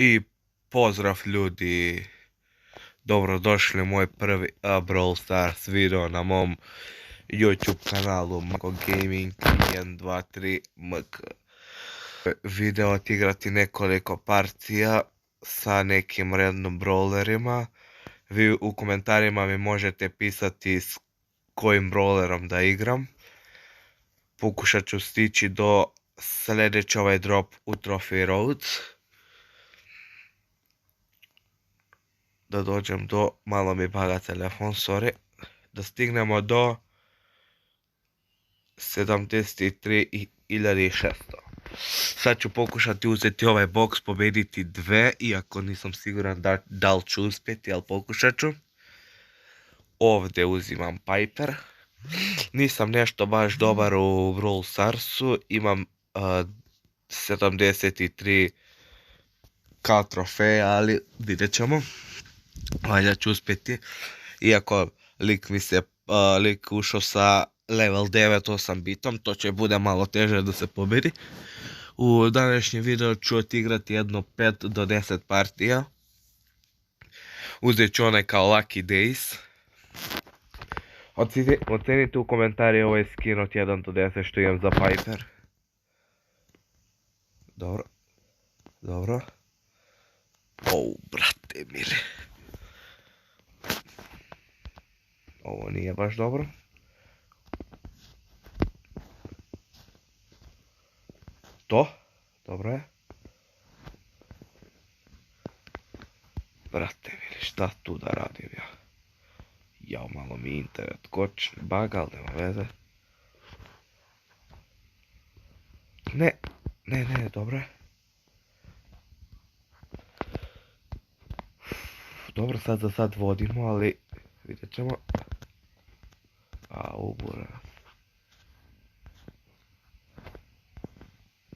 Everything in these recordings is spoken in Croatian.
I pozdrav ljudi, dobrodošli u moj prvi Brawl Stars video na mom YouTube kanalu Mako Gaming 123 MK. Video odigrati nekoliko partija sa nekim random brawlerima. Vi u komentarima mi možete pisati s kojim brawlerom da igram. Pokušat ću stići do sljedeći ovaj drop u Trophy Roads. Da dođem do, malo mi baga telefon, sorry, da stignemo do 73.600. Sad ću pokušati uzeti ovaj box, pobediti dve, iako nisam siguran da li ću uspjeti, ali pokušat ću. Ovdje uzimam Piper. Nisam nešto baš dobar u Brawl Starsu, imam 73k trofeja, ali vidjet ćemo. Valjda ću uspjeti, iako lik ušao sa level 9 8 bitom, to će bude malo teže da se pobedi. U današnjem videu ću odigrati jedno 5 do 10 partija. Uzet ću onaj kao Lucky Days. Ocenite u komentari ovaj skin od 1 do 10 što imam za Piper. Dobro. Dobro. Brate mili. Ovo nije baš dobro. To? Dobro je. Brate mili, šta tu da radim ja? Jao, malo mi internet koči, baga, ali nema veze. Ne, dobro je. Dobro, sad za sad vodimo, ali vidjet ćemo. Ubura.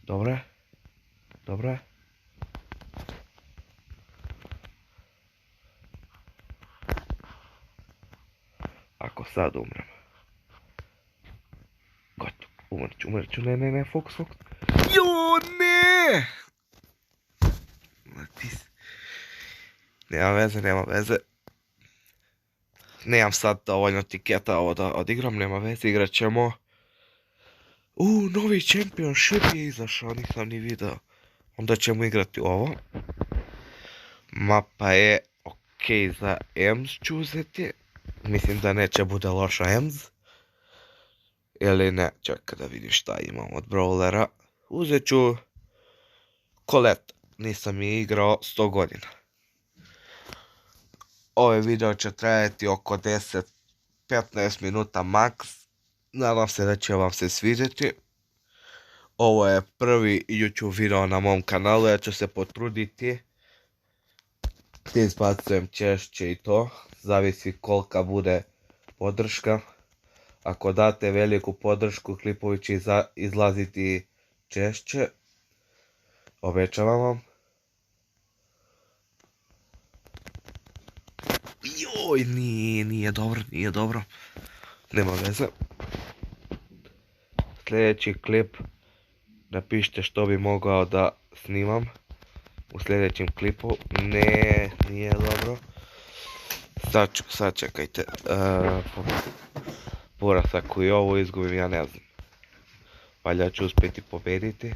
Dobro je. Dobro je. Ako sad umrem. Gotovo. Umrću. Ne, fokus. Jo, ne! Nema veze. Nemam sad dovoljno tiketa ovo da odigram, nema veze, igrat ćemo. Novi Championship je izašao, nisam ni video. Onda ćemo igrati ovo. Mapa je ok za EMS ću uzeti. Mislim da neće bude loša EMS. Ili ne, čekaj da vidim šta imam od brawlera. Uzet ću Colette, nisam je igrao 100 godina. Ovaj video će trajati oko 10-15 minuta max. Nadam se da će vam se svidjeti. Ovo je prvi YouTube video na mom kanalu, ja ću se potruditi. Ti izbacujem češće i to, zavisi kolika bude podrška. Ako date veliku podršku, klipovi će izlaziti češće. Obećavam vam. Joj, nije dobro. Nema veze. Sljedeći klip, napišite što bi mogao da snimam u sljedećem klipu. Ne, nije dobro. Sad čekajte. Poraz ako i ovo izgubim, ja ne znam. Valjda ću uspjeti pobediti.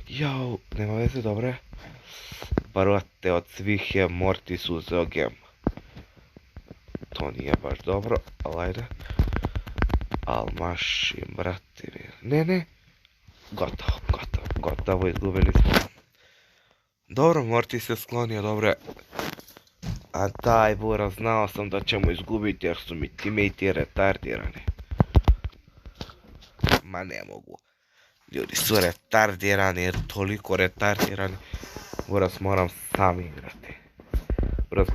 Jao, nema veze, dobro je. Brate, od svih je Mortis uzeo gem. To nije baš dobro, ali ajde. Almašim, brate. Ne. Gotovo, izgubili smo. Dobro, Mortis se sklonio, dobro je. A daj, bura, znao sam da ćemo izgubiti jer su mi teammate retardirani. Ma ne mogu. Ljudi su retardirani jer toliko retardirani. Buras, moram sam igrati. Buras,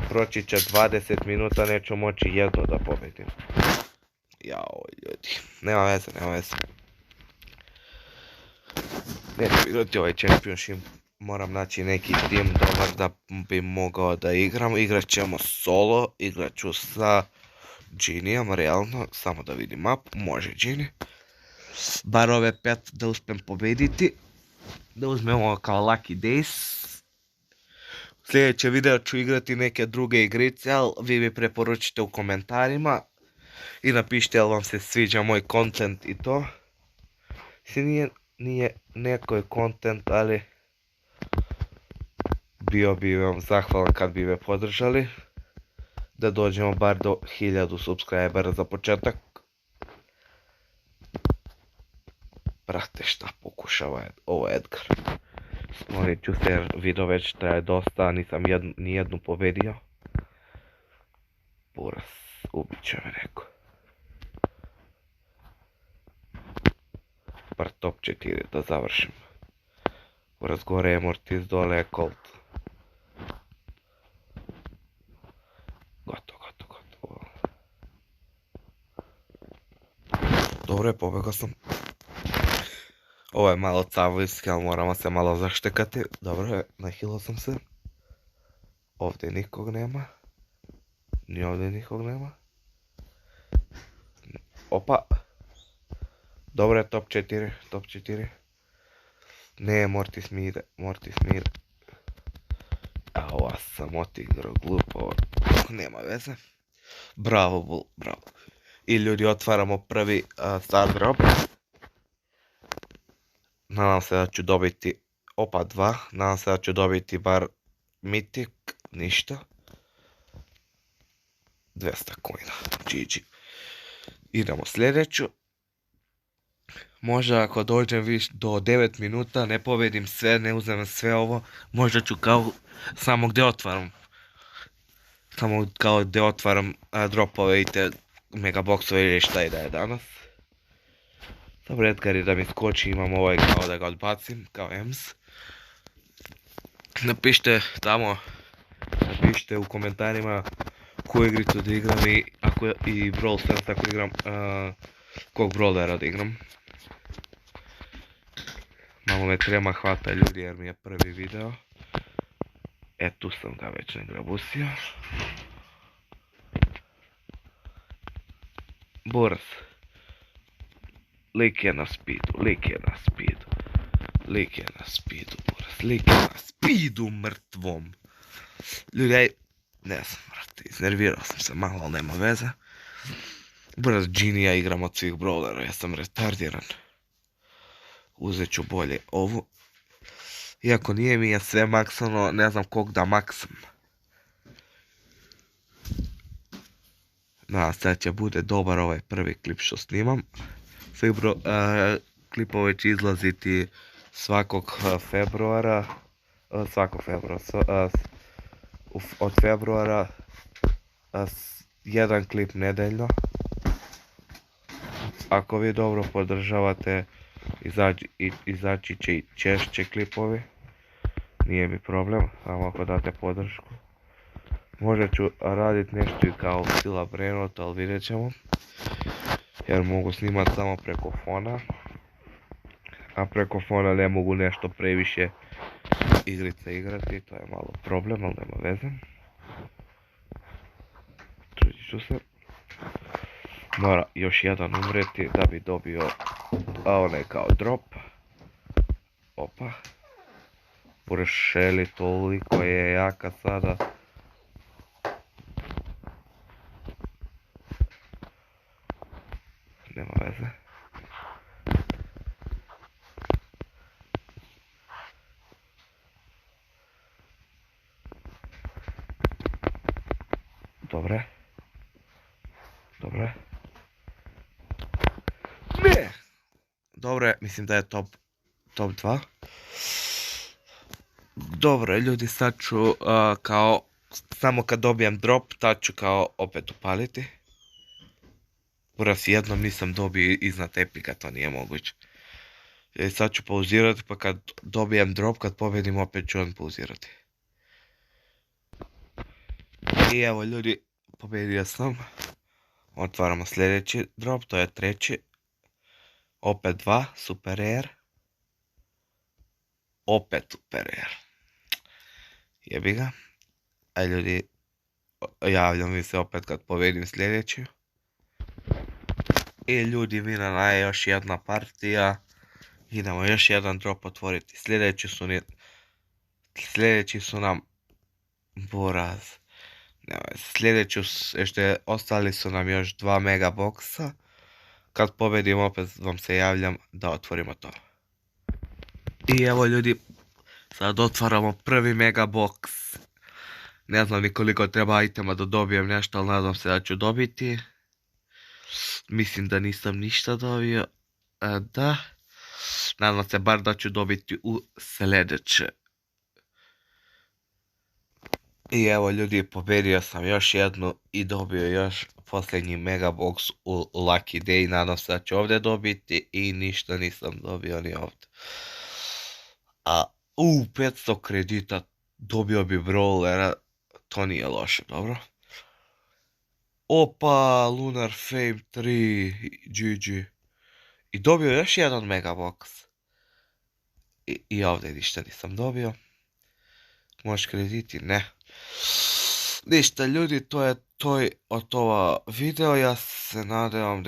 proći će 20 minuta, neću moći jedno da pobedim. Jao, ljudi. Nema veze. Neću igrati ovaj Championship. Moram naći neki tim dobar da bi mogao da igram. Igrat ćemo solo. Igrat ću sa Ginnyjem, realno. Samo da vidim map. Može Ginny. Bar ove 5 da uspem pobediti. Da uzmemo kao Lucky Days. Sljedeće video ću igrati neke druge igrice, ali vi mi preporučite u komentarima. I napišite jel vam se sviđa moj content i to. Nije neko content, ali bio bi vam zahvalan kad bi me podržali. Da dođemo bar do 1000 subscribera za početak. Brate, šta pokušava ovo Edgar? Smorit ću se jer video već traje dosta, nisam nijednu pobedio. Buras, ubit će me neko. Bar top 4 da završim. Buras, gore je Mortis, dole je Colt. Gotovo. Dobro je, pobegao sam. Ovo je malo cavojski, ali moramo se malo zaštekati. Dobro je, nahilo sam se. Ovdje nikog nema. Ni ovdje nikog nema. Opa. Dobro je, top 4. Ne, Mortis mire. A ova sam otigrao glupo. Nema veze. Bravo, Bull, bravo. I ljudi, otvaramo prvi star drop. Nadam se da ću dobiti opa 2. Nadam se da ću dobiti bar mitik. Ništa. 200 coina. GG. Idemo sljedeću. Možda ako dođem do 9 minuta, ne povedim sve, ne uzmem sve ovo, možda ću samo gdje otvaram dropove i te megaboxove ili šta i da je danas. Dobro, Edgar je da mi skoči, imam ovaj kao da ga odbacim, kao EMS. Napišite u komentarima koju igricu da igram i Brawl Stars ako igram, kog brawlera da igram. Malo me trema hvata ljudi jer mi je prvi video. Tu sam ga već nagrabusio. Buras. Lik je na speedu, Buras, lik je na speedu mrtvom. Ljudi, ne znam, brate, iznervirao sam se malo, ali nema veze. Buras, Genie, ja igram od svih brawlera, ja sam retardiran. Uzet ću bolje ovu. Iako nije mi je sve maksano, ne znam kog da maksam. Sad će bude dobar ovaj prvi klip što snimam. Klipove će izlaziti svakog februara. Od februara. Jedan klip nedeljno. Ako vi dobro podržavate, izaći će i češće klipovi. Nije mi problem, samo ako date podršku. Možda ću raditi nešto i kao Sila Brenot, ali vidjet ćemo. Jer mogu snimati samo preko fona. A preko fona ne mogu nešto previše igrice igrati, to je malo problem, ali nema veze. Trudit ću se. Mora još jedan umreti da bi dobio onaj kao drop. Opa. Shelly toliko je jaka sada. Nema veze. Dobre. Ne! Dobro, mislim da je top 2. Dobro, ljudi, sad ću samo kad dobijem drop, tad ću kao opet upaliti. Buras, jednom nisam dobio iznad epika, to nije moguće. Sad ću pauzirati, pa kad dobijem drop, kad pobedim, opet ću on pauzirati. I evo ljudi, pobedio sam. Otvaramo sljedeći drop, to je treći. Opet 2, super rare. Opet super rare. Jebi ga. A ljudi, javljam mi se opet kad povedim sljedeći. I ljudi, Vinana je još jedna partija. Idemo još jedan drop otvoriti. Sljedeći su nam Buraz. Sljedeću, ostali su nam još 2 megaboksa. Kad pobedim opet vam se javljam da otvorimo to. I evo ljudi, sad otvaramo prvi megaboks. Ne znam ni koliko treba itema da dobijem nešto, ali nadam se da ću dobiti. Mislim da nisam ništa dobio. Da. Nadam se bar da ću dobiti u sljedeće. I evo ljudi, pobedio sam još jednu i dobio još posljednji megabox u Lucky Day. Nadam se da ću ovdje dobiti i ništa nisam dobio ni ovdje. 500 kredita dobio bi brawlera, to nije loše, dobro. Opa, Lunar Fame 3, GG. I dobio još jedan megabox. I ovdje ništa nisam dobio. Možeš krediti? Ne. Ništa ljudi, to je od ova video. Ja se nadam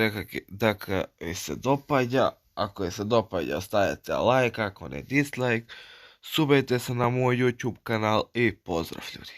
da mi se dopada. Ako je se dopada, ostavite like, ako ne dislike. Subajte se na moj YouTube kanal i pozdrav ljudi.